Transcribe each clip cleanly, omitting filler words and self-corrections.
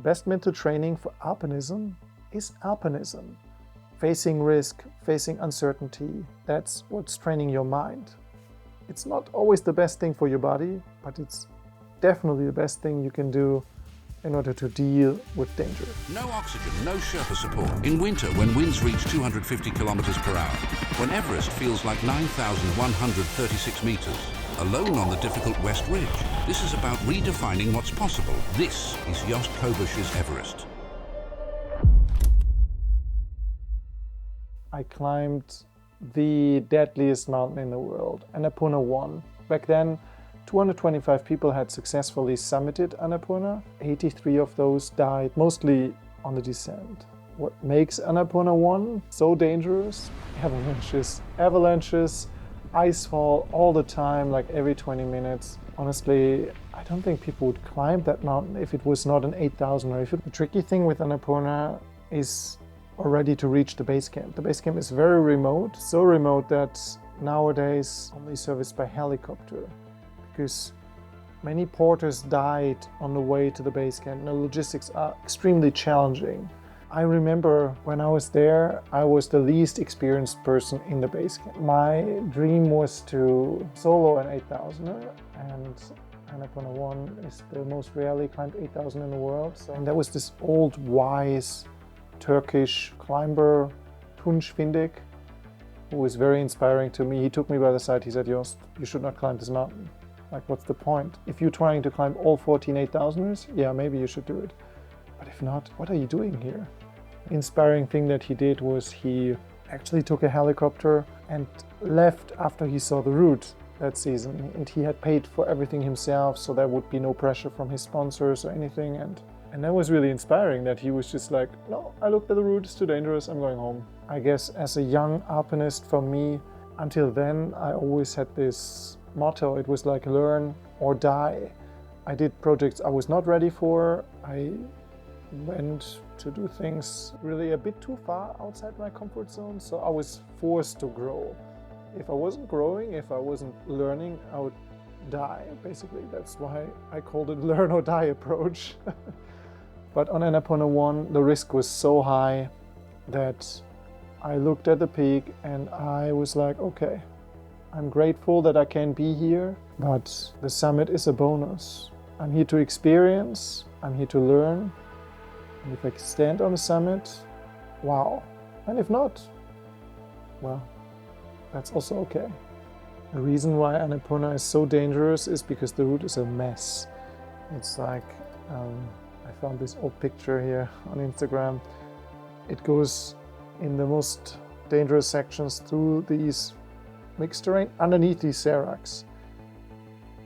Best mental training for alpinism is alpinism. Facing risk, facing uncertainty, that's what's training your mind. It's not always the best thing for your body, but it's definitely the best thing you can do in order to deal with danger. No oxygen, no Sherpa support. In winter, when winds reach 250 kilometers per hour, when Everest feels like 9,136 meters, alone on the difficult West Ridge. This is about redefining what's possible. This is Jost Kobusch's Everest. I climbed the deadliest mountain in the world, Annapurna 1. Back then, 225 people had successfully summited Annapurna. 83 of those died, mostly on the descent. What makes Annapurna 1 so dangerous? Avalanches, icefall all the time, like every 20 minutes. Honestly, I don't think people would climb that mountain if it was not an 8,000 or if it. The tricky thing with Annapurna is already to reach the base camp. The base camp is very remote, so remote that nowadays only serviced by helicopter, because many porters died on the way to the base camp. The logistics are extremely challenging. I remember when I was there, I was the least experienced person in the base camp. My dream was to solo an 8,000er, and Annapurna 1 is the most rarely climbed 8,000 in the world. And there was this old, wise Turkish climber, Tunç Findik, who was very inspiring to me. He took me by the side, he said, "Jost, you should not climb this mountain. Like, what's the point? If you're trying to climb all 14 8,000ers, yeah, maybe you should do it. But if not, what are you doing here?" The inspiring thing that he did was he actually took a helicopter and left after he saw the route that season. And he had paid for everything himself, so there would be no pressure from his sponsors or anything. And that was really inspiring, that he was just like, "No, I looked at the route, it's too dangerous, I'm going home." I guess as a young alpinist, for me, until then, I always had this motto. It was like learn or die. I did projects I was not ready for. I went to do things really a bit too far outside my comfort zone, so I was forced to grow. If I wasn't growing, if I wasn't learning, I would die, basically. That's why I called it learn or die approach. But on Annapurna 1, the risk was so high that I looked at the peak and I was like, okay, I'm grateful that I can be here, but the summit is a bonus. I'm here to experience, I'm here to learn. And if I stand on the summit, wow. And if not, well, that's also okay. The reason why Annapurna is so dangerous is because the route is a mess. It's like, I found this old picture here on Instagram. It goes in the most dangerous sections through these mixed terrain, underneath these seracs.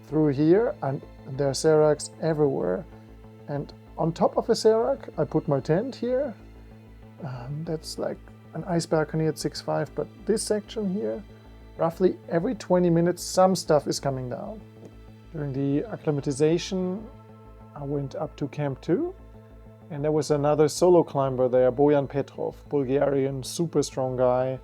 Through here, and there are seracs everywhere. And on top of a serac, I put my tent here. That's like an ice balcony at 6.5, but this section here, roughly every 20 minutes, some stuff is coming down. During the acclimatization, I went up to Camp 2, and there was another solo climber there, Bojan Petrov, Bulgarian, super strong guy,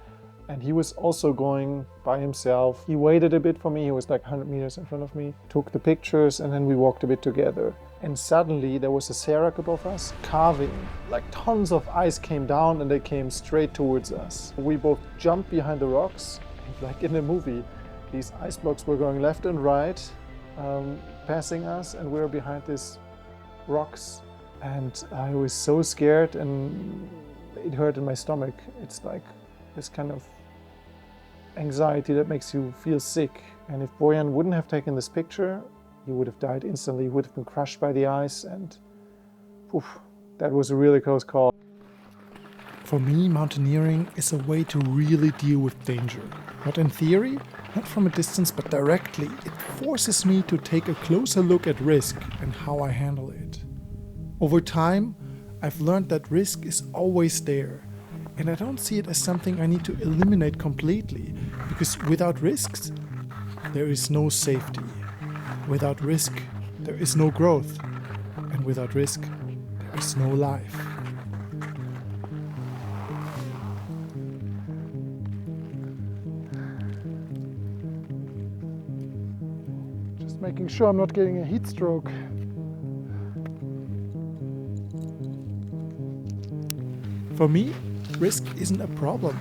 and he was also going by himself. He waited a bit for me, he was like 100 meters in front of me, took the pictures, and then we walked a bit together. And suddenly there was a serac above us, carving. Like tons of ice came down and they came straight towards us. We both jumped behind the rocks, like in a movie. These ice blocks were going left and right, passing us, and we were behind these rocks. And I was so scared and it hurt in my stomach. It's like this kind of anxiety that makes you feel sick. And if Bojan wouldn't have taken this picture, he would have died instantly. He would have been crushed by the ice, and poof, that was a really close call. For me, mountaineering is a way to really deal with danger. Not in theory, not from a distance, but directly. It forces me to take a closer look at risk and how I handle it. Over time, I've learned that risk is always there, and I don't see it as something I need to eliminate completely, because without risks, there is no safety. Without risk, there is no growth, and without risk, there is no life. Just making sure I'm not getting a heat stroke. For me, risk isn't a problem.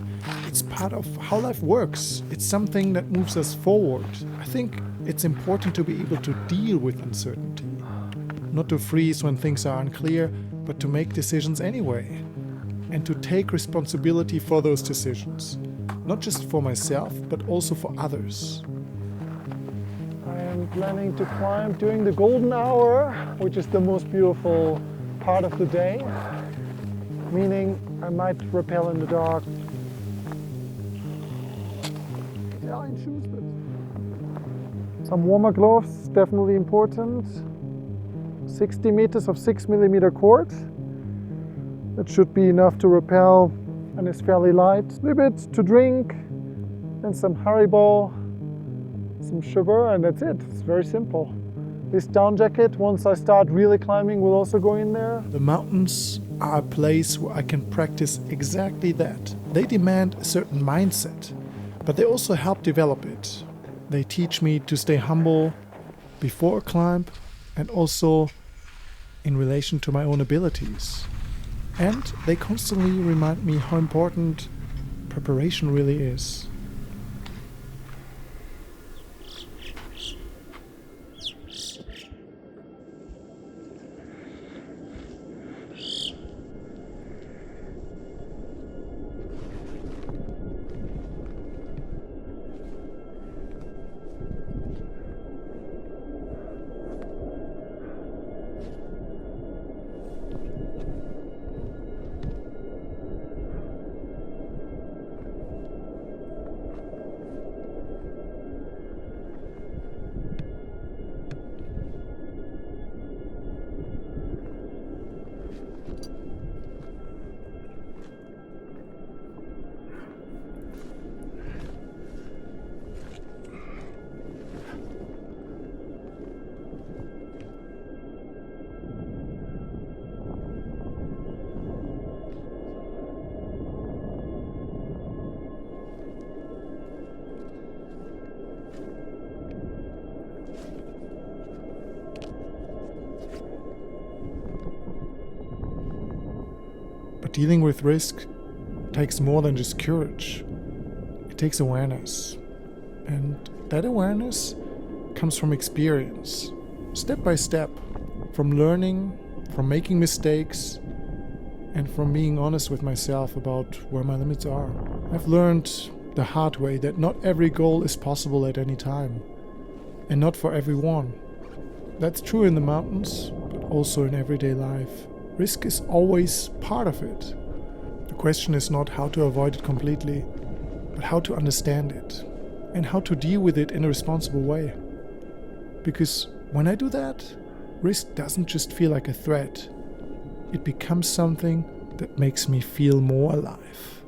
It's part of how life works. It's something that moves us forward. I think it's important to be able to deal with uncertainty. Not to freeze when things are unclear, but to make decisions anyway. And to take responsibility for those decisions. Not just for myself, but also for others. I am planning to climb during the golden hour, which is the most beautiful part of the day. Meaning I might rappel in the dark. Yeah, in shoes, but some warmer gloves, definitely important. 60 meters of 6mm cord. That should be enough to rappel and is fairly light. A little bit to drink and some Haribo, some sugar, and that's it. It's very simple. This down jacket, once I start really climbing, will also go in there. The mountains are a place where I can practice exactly that. They demand a certain mindset, but they also help develop it. They teach me to stay humble before a climb and also in relation to my own abilities. And they constantly remind me how important preparation really is. But dealing with risk takes more than just courage. It takes awareness. And that awareness comes from experience, step by step, from learning, from making mistakes, and from being honest with myself about where my limits are. I've learned the hard way that not every goal is possible at any time, and not for everyone. That's true in the mountains, but also in everyday life. Risk is always part of it. The question is not how to avoid it completely, but how to understand it, and how to deal with it in a responsible way. Because when I do that, risk doesn't just feel like a threat. It becomes something that makes me feel more alive.